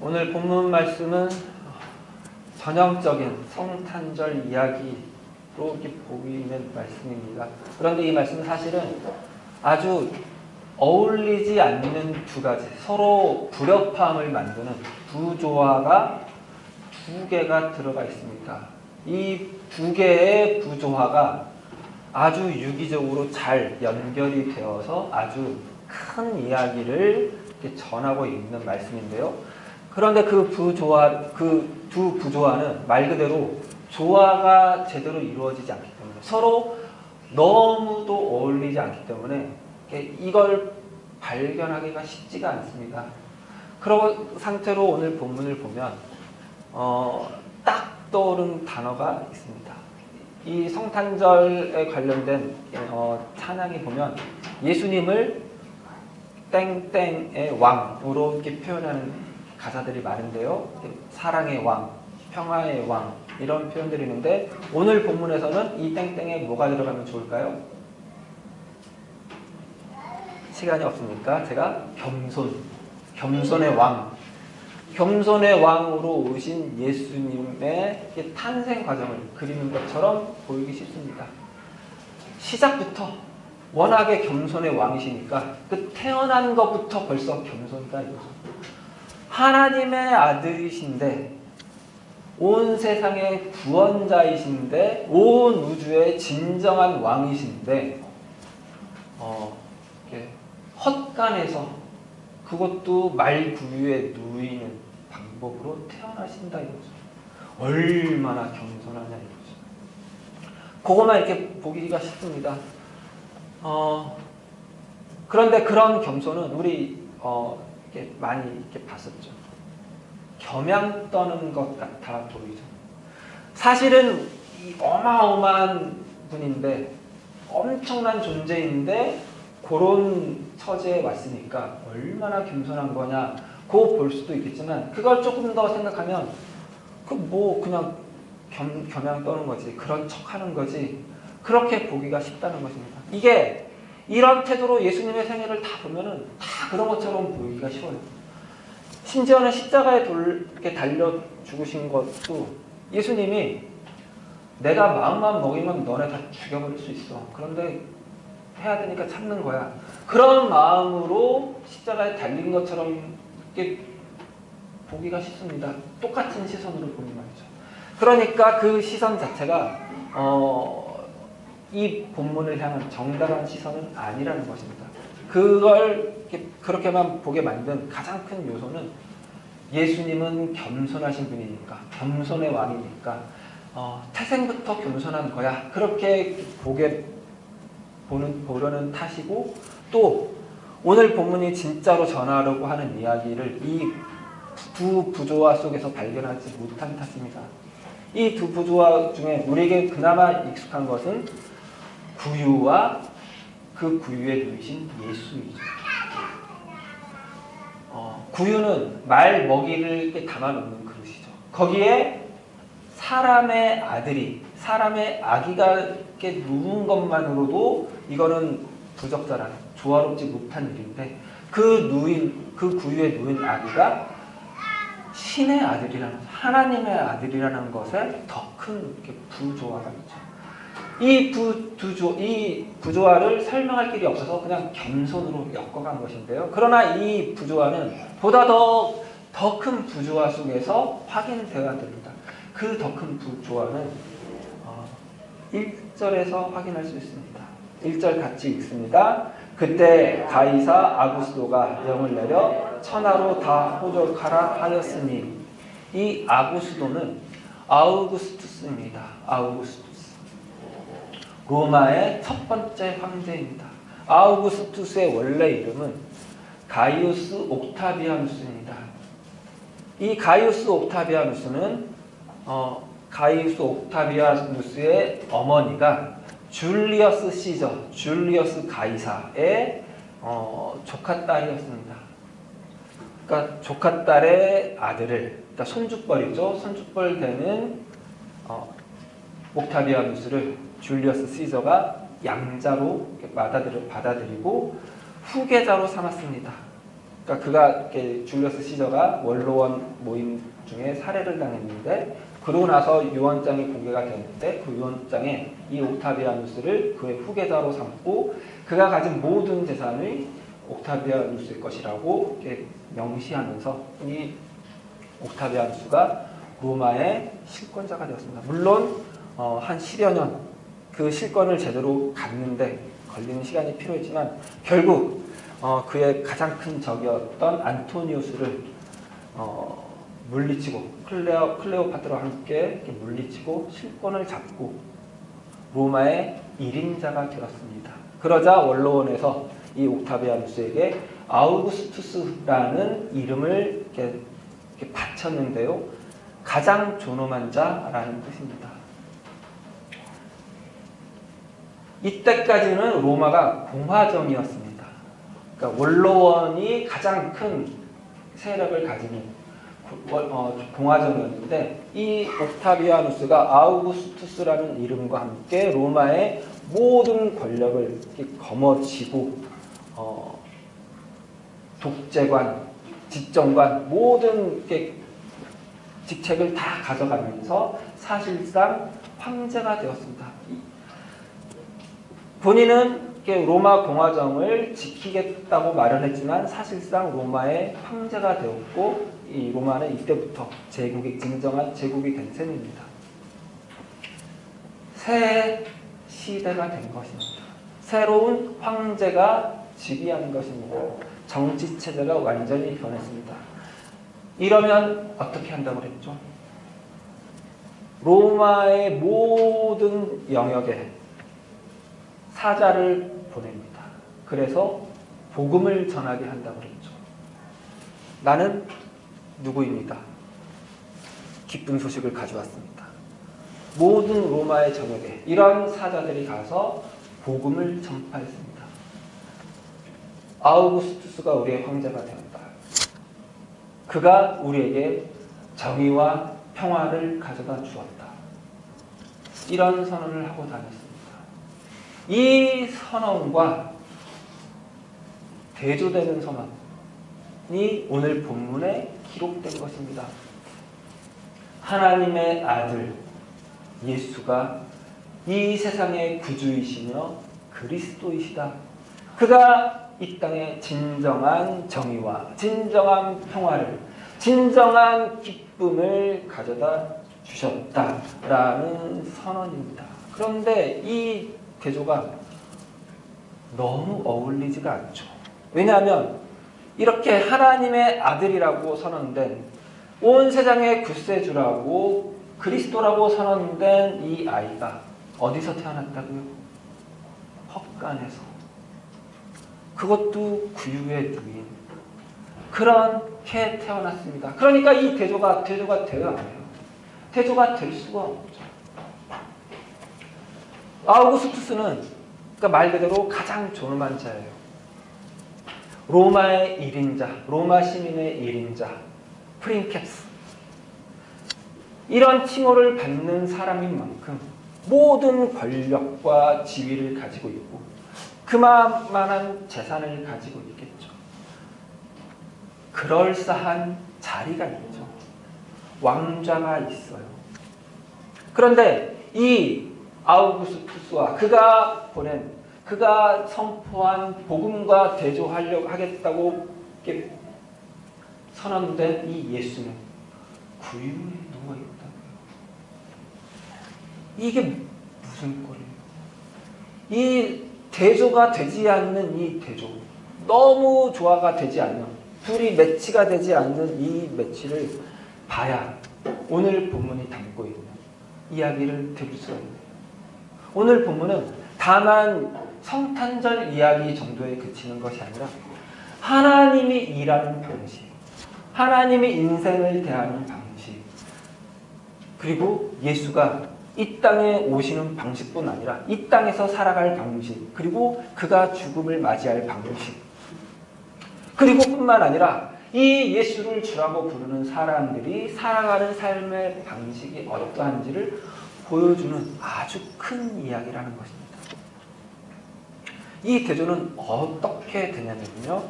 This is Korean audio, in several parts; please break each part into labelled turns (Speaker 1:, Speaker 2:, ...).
Speaker 1: 오늘 본문 말씀은 전형적인 성탄절 이야기로 이렇게 보이는 말씀입니다. 그런데 이 말씀은 사실은 아주 어울리지 않는 두 가지, 서로 불협화음을 만드는 부조화가 두 개가 들어가 있습니다. 이 두 개의 부조화가 아주 유기적으로 잘 연결이 되어서 아주 큰 이야기를 이렇게 전하고 있는 말씀인데요. 그런데 그 두 부조화는 말 그대로 조화가 제대로 이루어지지 않기 때문에 서로 너무도 어울리지 않기 때문에 이걸 발견하기가 쉽지가 않습니다. 그런 상태로 오늘 본문을 보면 딱 떠오른 단어가 있습니다. 이 성탄절에 관련된 찬양이 보면 예수님을 땡땡의 왕으로 이렇게 표현하는 가사들이 많은데요. 사랑의 왕, 평화의 왕 이런 표현들이 있는데 오늘 본문에서는 이 땡땡에 뭐가 들어가면 좋을까요? 시간이 없으니까 제가 겸손의 왕, 겸손의 왕으로 오신 예수님의 탄생 과정을 그리는 것처럼 보이기 쉽습니다. 시작부터 워낙에 겸손의 왕이시니까 그 태어난 것부터 벌써 겸손이다 이거죠. 하나님의 아들이신데 온 세상의 구원자이신데 온 우주의 진정한 왕이신데 헛간에서 그것도 말 구유에 누이는 방법으로 태어나신다 이거죠. 얼마나 겸손하냐 이거죠. 그것만 이렇게 보기가 쉽습니다. 그런데 그런 겸손은 우리 이렇게 많이 이렇게 봤었죠. 겸양 떠는 것 같아 보이죠. 사실은 이 어마어마한 분인데 엄청난 존재인데 그런 처지에 왔으니까 얼마나 겸손한 거냐 그거 볼 수도 있겠지만 그걸 조금 더 생각하면 그 뭐 그냥 겸양 떠는 거지 그런 척하는 거지 그렇게 보기가 쉽다는 것입니다. 이게 이런 태도로 예수님의 생애를 다 보면은 다 그런 것처럼 보이기가 쉬워요. 심지어는 십자가에 이렇게 달려 죽으신 것도 예수님이 내가 마음만 먹이면 너네 다 죽여버릴 수 있어. 그런데 해야 되니까 참는 거야. 그런 마음으로 십자가에 달린 것처럼 이렇게 보기가 쉽습니다. 똑같은 시선으로 보는 말이죠. 그러니까 그 시선 자체가 이 본문을 향한 정당한 시선은 아니라는 것입니다. 그걸 그렇게만 보게 만든 가장 큰 요소는 예수님은 겸손하신 분이니까 겸손의 왕이니까 태생부터 겸손한 거야. 그렇게 보려는 탓이고 또 오늘 본문이 진짜로 전하려고 하는 이야기를 이 두 부조화 속에서 발견하지 못한 탓입니다. 이 두 부조화 중에 우리에게 그나마 익숙한 것은 구유와 그 구유에 누이신 예수이죠. 구유는 말 먹이를 이렇게 담아놓는 그릇이죠. 거기에 사람의 아기가 이렇게 누운 것만으로도 이거는 부적절한, 조화롭지 못한 일인데 그 구유에 누인 아기가 신의 아들이라는, 하나님의 아들이라는 것에 더 큰 부조화가 있죠. 이 부조화를 설명할 길이 없어서 그냥 겸손으로 엮어간 것인데요. 그러나 이 부조화는 보다 더 큰 부조화 속에서 확인되어야 됩니다. 그 더 큰 부조화는 1절에서 확인할 수 있습니다. 1절 같이 읽습니다. 그때 가이사 아구스도가 명을 내려 천하로 다 호적하라 하였으니 이 아구스도는 아우구스투스입니다. 아우구스투스. 로마의 첫 번째 황제입니다. 아우구스투스의 원래 이름은 가이우스 옥타비아누스입니다. 이 가이우스 옥타비아누스는 가이우스 옥타비아누스의 어머니가 줄리어스 시저, 줄리어스 가이사의 조카딸이었습니다. 그러니까 조카딸의 아들을, 그러니까 손주뻘이죠. 손주뻘 되는 옥타비아누스를 줄리어스 시저가 양자로 받아들이고 후계자로 삼았습니다. 그러니까 그가 이렇게 줄리어스 시저가 원로원 모임 중에 살해를 당했는데 그러고 나서 유언장이 공개가 되었는데 그 유언장에 이 옥타비아누스를 그의 후계자로 삼고 그가 가진 모든 재산이 옥타비아누스의 것이라고 이렇게 명시하면서 이 옥타비아누스가 로마의 실권자가 되었습니다. 물론 한 10여 년 그 실권을 제대로 갖는데 걸리는 시간이 필요했지만 결국 그의 가장 큰 적이었던 안토니우스를 물리치고 클레오파트라와 함께 이렇게 물리치고 실권을 잡고 로마의 1인자가 되었습니다. 그러자 원로원에서 이 옥타비아누스에게 아우구스투스라는 이름을 이렇게 바쳤는데요. 가장 존엄한 자라는 뜻입니다. 이때까지는 로마가 공화정이었습니다. 그러니까 원로원이 가장 큰 세력을 가지는 공화정이었는데 이 옥타비아누스가 아우구스투스라는 이름과 함께 로마의 모든 권력을 거머쥐고 독재관, 집정관 모든 직책을 다 가져가면서 사실상 황제가 되었습니다. 본인은 로마 공화정을 지키겠다고 말을 했지만 사실상 로마의 황제가 되었고 이 로마는 이때부터 진정한 제국이 된 셈입니다. 새 시대가 된 것입니다. 새로운 황제가 즉위하는 것입니다. 정치 체제가 완전히 변했습니다. 이러면 어떻게 한다고 그랬죠? 로마의 모든 영역에 사자를 보냅니다. 그래서 복음을 전하게 한다고 그랬죠. 나는 누구입니다. 기쁜 소식을 가져왔습니다. 모든 로마의 전역에 이런 사자들이 가서 복음을 전파했습니다. 아우구스투스가 우리의 황제가 되었다. 그가 우리에게 정의와 평화를 가져다 주었다. 이런 선언을 하고 다녔습니다. 이 선언과 대조되는 선언이 오늘 본문에 기록된 것입니다. 하나님의 아들 예수가 이 세상의 구주이시며 그리스도이시다. 그가 이 땅에 진정한 정의와 진정한 평화를 진정한 기쁨을 가져다 주셨다라는 선언입니다. 그런데 이 대조가 너무 어울리지가 않죠. 왜냐하면 이렇게 하나님의 아들이라고 선언된 온 세상의 구세주라고 그리스도라고 선언된 이 아이가 어디서 태어났다고요? 헛간에서. 그것도 구유의 누인. 그렇게 태어났습니다. 그러니까 이 대조가 되어야 해요. 대조가 될 수가 없죠. 아우구스투스는 그러니까 말 그대로 가장 존엄한 자예요. 로마의 1인자, 로마 시민의 1인자, 프린캡스. 이런 칭호를 받는 사람인 만큼 모든 권력과 지위를 가지고 있고 그만한 재산을 가지고 있겠죠. 그럴싸한 자리가 있죠. 왕좌가 있어요. 그런데 이 아우구스투스와 그가 선포한 복음과 대조하겠다고 선언된 이 예수는 구유에 누워있다고요. 이게 무슨 꼴이에요? 이 대조가 되지 않는 이 대조, 너무 조화가 되지 않는, 둘이 매치가 되지 않는 이 매치를 봐야 오늘 본문이 담고 있는 이야기를 들을 수가 있네요. 오늘 본문은 다만 성탄절 이야기 정도에 그치는 것이 아니라 하나님이 일하는 방식, 하나님이 인생을 대하는 방식, 그리고 예수가 이 땅에 오시는 방식뿐 아니라 이 땅에서 살아갈 방식, 그리고 그가 죽음을 맞이할 방식, 그리고 뿐만 아니라 이 예수를 주라고 부르는 사람들이 살아가는 삶의 방식이 어떠한지를 보여주는 아주 큰 이야기라는 것입니다. 이 대조는 어떻게 되냐면요.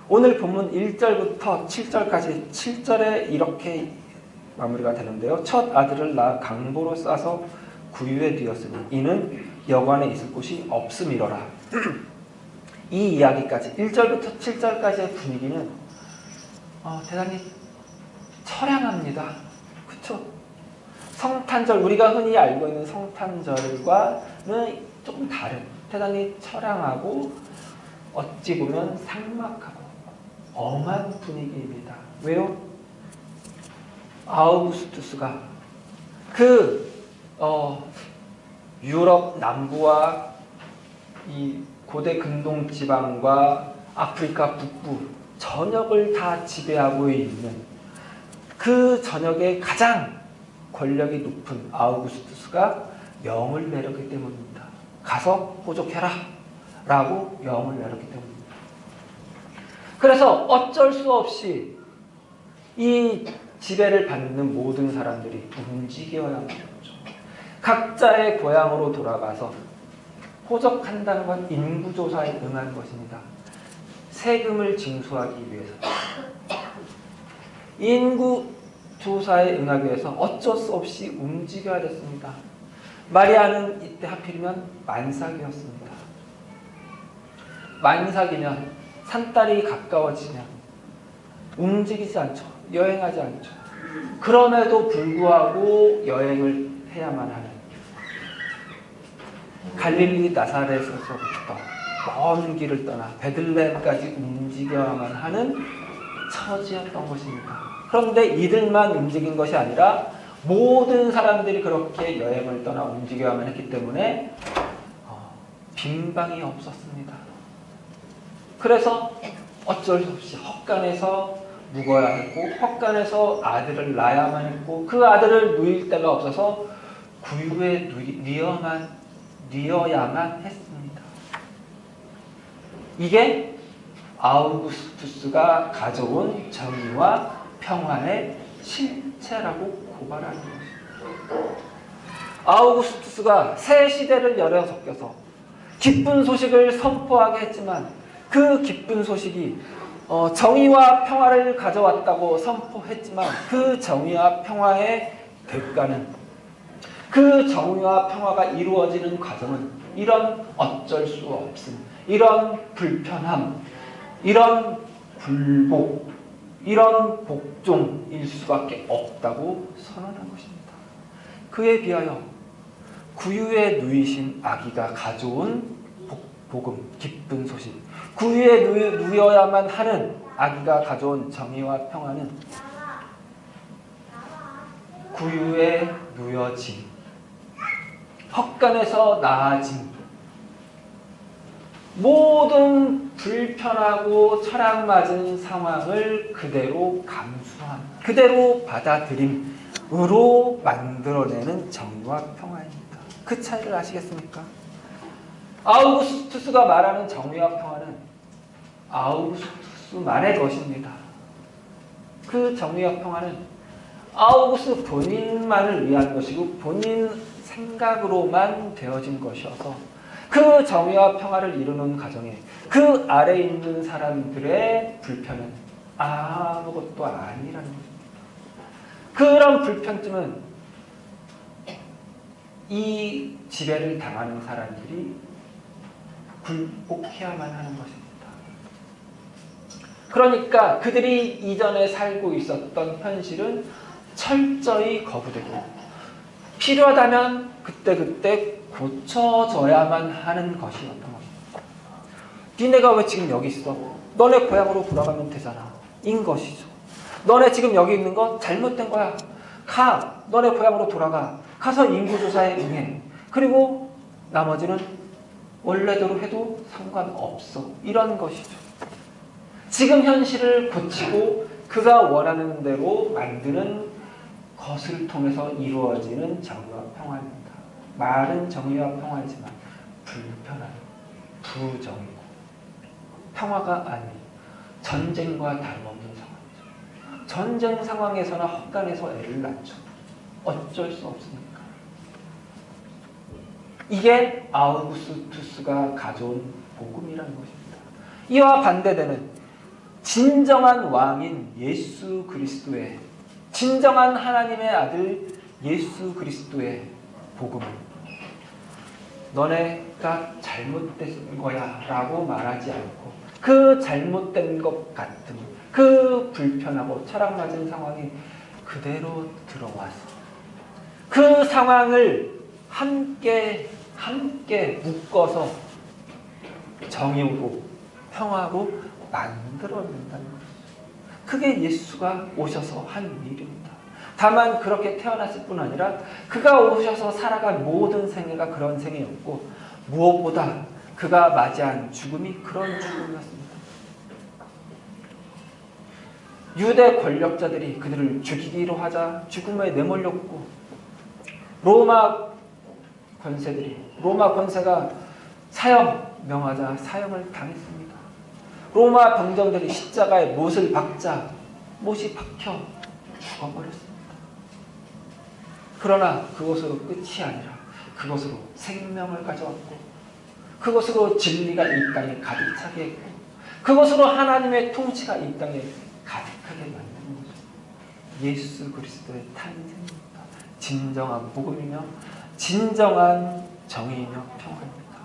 Speaker 1: 오늘 본문 1절부터 7절까지 7절에 이렇게 마무리가 되는데요. 첫 아들을 낳아 강보로 싸서 구유에 뒤었으니 이는 여관에 있을 곳이 없음이로라. 이 이야기까지 1절부터 7절까지의 분위기는 대단히 처량합니다. 그렇죠? 성탄절, 우리가 흔히 알고 있는 성탄절과는 조금 다른, 대단히 처량하고 어찌 보면 삭막하고 엄한 분위기입니다. 왜요? 아우구스투스가 유럽 남부와 이 고대 근동 지방과 아프리카 북부 전역을 다 지배하고 있는 그 전역의 가장 권력이 높은 아우구스투스가 명을 내렸기 때문입니다. 가서 호족해라 라고 명을 내렸기 때문입니다. 그래서 어쩔 수 없이 이 지배를 받는 모든 사람들이 움직여야만 하죠. 각자의 고향으로 돌아가서 호적한다는 건 인구조사에 응한 것입니다. 세금을 징수하기 위해서. 인구조사에 응하기 위해서 어쩔 수 없이 움직여야 됐습니다. 마리아는 이때 하필이면 만삭이었습니다. 만삭이면 산딸이 가까워지면 움직이지 않죠. 여행하지 않죠. 그럼에도 불구하고 여행을 해야만 하는 갈릴리 나사렛에서부터 먼 길을 떠나 베들레헴까지 움직여야만 하는 처지였던 것입니다. 그런데 이들만 움직인 것이 아니라 모든 사람들이 그렇게 여행을 떠나 움직여야만 했기 때문에 빈방이 없었습니다. 그래서 어쩔 수 없이 헛간에서 묵어야 했고 헛간에서 아들을 낳아야만 했고 그 아들을 누일 데가 없어서 구유에 뉘어야만 했습니다. 이게 아우구스투스가 가져온 정의와 평화의 실체라고 고발하는 것입니다. 아우구스투스가 새 시대를 열어 섞여서 기쁜 소식을 선포하게 했지만 그 기쁜 소식이 정의와 평화를 가져왔다고 선포했지만 그 정의와 평화의 대가는 그 정의와 평화가 이루어지는 과정은 이런 어쩔 수 없음, 이런 불편함, 이런 굴복, 이런 복종일 수밖에 없다고 선언한 것입니다. 그에 비하여 구유에 누이신 아기가 가져온 복음, 기쁜 소식, 구유에 누여야만 하는 아기가 가져온 정의와 평화는 구유에 누여짐, 헛간에서 나아짐, 모든 불편하고 철학맞은 상황을 그대로 감수함, 그대로 받아들임으로 만들어내는 정의와 평화입니다. 그 차이를 아시겠습니까? 아우구스투스가 말하는 정의와 평화는 아우구스투스만의 것입니다. 그 정의와 평화는 아우구스투스 본인만을 위한 것이고 본인 생각으로만 되어진 것이어서 그 정의와 평화를 이루는 과정에 그 아래에 있는 사람들의 불편은 아무것도 아니라는 것입니다. 그런 불편쯤은 이 지배를 당하는 사람들이 굴복해야만 하는 것입니다. 그러니까 그들이 이전에 살고 있었던 현실은 철저히 거부되고 필요하다면 그때그때 고쳐져야만 하는 것이었던 것입니다. 니네가 왜 지금 여기 있어? 너네 고향으로 돌아가면 되잖아. 인 것이죠. 너네 지금 여기 있는 거 잘못된 거야. 가. 너네 고향으로 돌아가. 가서 인구조사에 응해. 그리고 나머지는 원래대로 해도 상관없어. 이런 것이죠. 지금 현실을 고치고 그가 원하는 대로 만드는 것을 통해서 이루어지는 정의와 평화입니다. 말은 정의와 평화이지만 불편한, 부정이고 평화가 아닌 전쟁과 다름없는 상황이죠. 전쟁 상황에서나 헛간에서 애를 낳죠. 어쩔 수 없으니까. 이게 아우구스투스가 가져온 복음이라는 것입니다. 이와 반대되는 진정한 왕인 예수 그리스도의, 진정한 하나님의 아들 예수 그리스도의 복음은 너네가 잘못된 거야 라고 말하지 않고 그 잘못된 것 같은 그 불편하고 철학맞은 상황이 그대로 들어와서 그 상황을 함께 묶어서 정의로 평화로 만들어낸다는 거죠. 그게 예수가 오셔서 한 일입니다. 다만 그렇게 태어났을 뿐 아니라 그가 오셔서 살아간 모든 생애가 그런 생애였고 무엇보다 그가 맞이한 죽음이 그런 죽음이었습니다. 유대 권력자들이 그들을 죽이기로 하자 죽음에 내몰렸고 로마 권세가 사형 명하자 사형을 당했습니다. 로마 병정들이 십자가에 못을 박자 못이 박혀 죽어버렸습니다. 그러나 그것으로 끝이 아니라 그것으로 생명을 가져왔고 그것으로 진리가 이 땅에 가득 차게 했고 그것으로 하나님의 통치가 이 땅에 가득하게 만드는 거죠. 예수 그리스도의 탄생입니다. 진정한 복음이며 진정한 정의이며 평화입니다.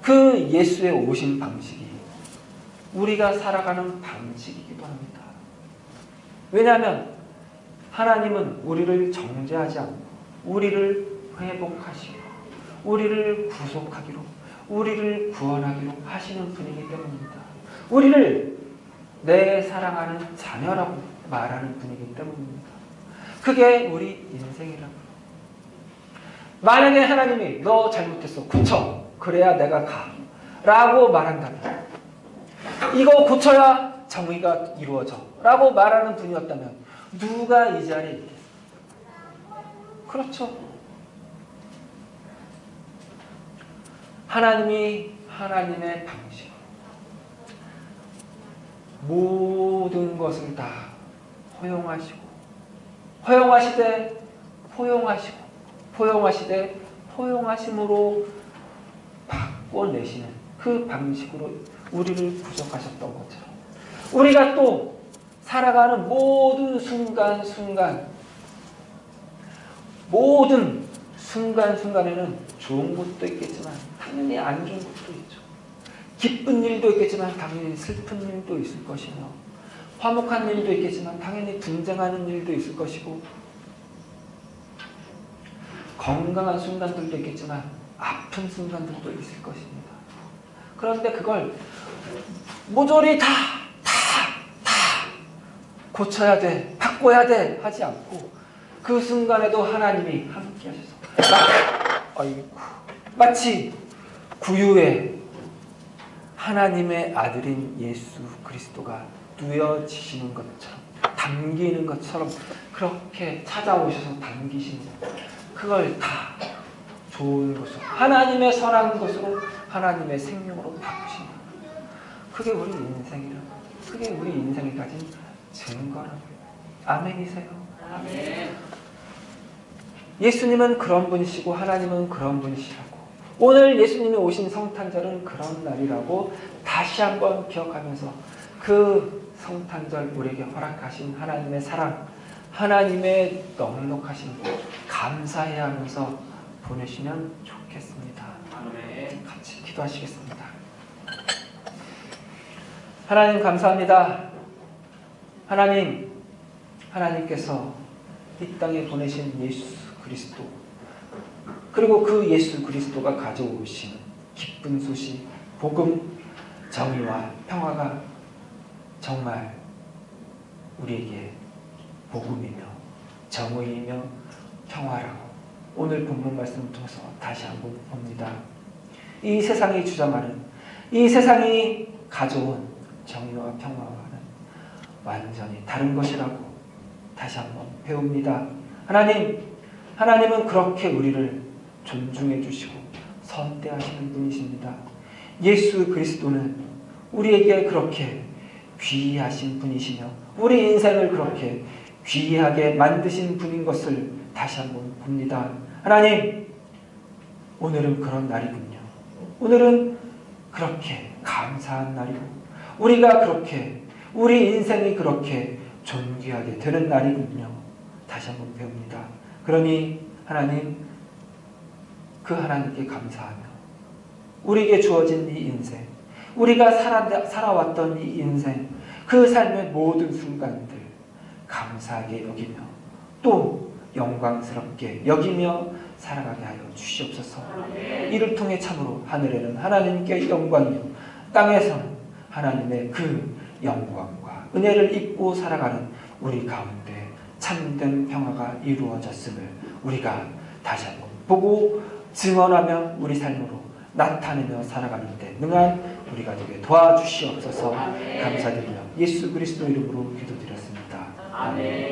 Speaker 1: 그 예수의 오신 방식이 우리가 살아가는 방식이기도 합니다. 왜냐하면 하나님은 우리를 정죄하지 않고 우리를 회복하시고 우리를 구속하기로 우리를 구원하기로 하시는 분이기 때문입니다. 우리를 내 사랑하는 자녀라고 말하는 분이기 때문입니다. 그게 우리 인생이라고요. 만약에 하나님이 너 잘못했어 고쳐 그래야 내가 가 라고 말한다면 이거 고쳐야 정의가 이루어져 라고 말하는 분이었다면 누가 이 자리에 있겠어요? 그렇죠. 하나님이 하나님의 방식 모든 것을 다 허용하시되 포용하심으로 바꿔내시는 그 방식으로 우리를 구속하셨던 것처럼 우리가 또 살아가는 모든 순간순간에는 좋은 것도 있겠지만 당연히 안 좋은 것도 있죠. 기쁜 일도 있겠지만 당연히 슬픈 일도 있을 것이며 화목한 일도 있겠지만 당연히 분쟁하는 일도 있을 것이고 건강한 순간들도 있겠지만 아픈 순간들도 있을 것입니다. 그런데 그걸 모조리 다 고쳐야 돼, 바꿔야 돼 하지 않고 그 순간에도 하나님이 함께 하셔서 마치 구유에 하나님의 아들인 예수 그리스도가 누여지시는 것처럼 담기는 것처럼 그렇게 찾아오셔서 담기시는 그걸 다 좋은 것으로 하나님의 선한 것으로 하나님의 생명으로 바꾸시는 그게 우리 인생이라고 그게 우리 인생이 가진 증거라고요. 아멘이세요? 아멘. 예수님은 그런 분이시고 하나님은 그런 분이시라고 오늘 예수님이 오신 성탄절은 그런 날이라고 다시 한번 기억하면서 그 성탄절 우리에게 허락하신 하나님의 사랑 하나님의 넉넉하신 감사해야 하면서 보내시면 좋겠습니다. 아멘. 같이 기도하시겠습니다. 하나님 감사합니다. 하나님께서 이 땅에 보내신 예수 그리스도 그리고 그 예수 그리스도가 가져오신 기쁜 소식 복음 정의와 평화가 정말 우리에게 복음이며 정의이며 평화라고 오늘 본문 말씀을 통해서 다시 한번 봅니다. 이 세상이 주장하는 이 세상이 가져온 정의와 평화와는 완전히 다른 것이라고 다시 한번 배웁니다. 하나님은 그렇게 우리를 존중해 주시고 선대하시는 분이십니다. 예수 그리스도는 우리에게 그렇게 귀하신 분이시며 우리 인생을 그렇게 귀하게 만드신 분인 것을 다시 한번 봅니다. 하나님, 오늘은 그런 날이군요. 오늘은 그렇게 감사한 날이고 우리가 그렇게, 우리 인생이 그렇게 존귀하게 되는 날이군요. 다시 한번 배웁니다. 그러니 하나님, 그 하나님께 감사하며 우리에게 주어진 이 인생, 우리가 살아왔던 이 인생, 그 삶의 모든 순간들 감사하게 여기며 또 영광스럽게 여기며 살아가게 하여 주시옵소서. 이를 통해 참으로 하늘에는 하나님께 영광이요 땅에서는 하나님의 그 영광과 은혜를 입고 살아가는 우리 가운데 참된 평화가 이루어졌음을 우리가 다시 한번 보고 증언하며 우리 삶으로 나타내며 살아가는 데 능한 우리가 되게 도와주시옵소서. 감사드리며 예수 그리스도 이름으로 기도드렸습니다. 아멘.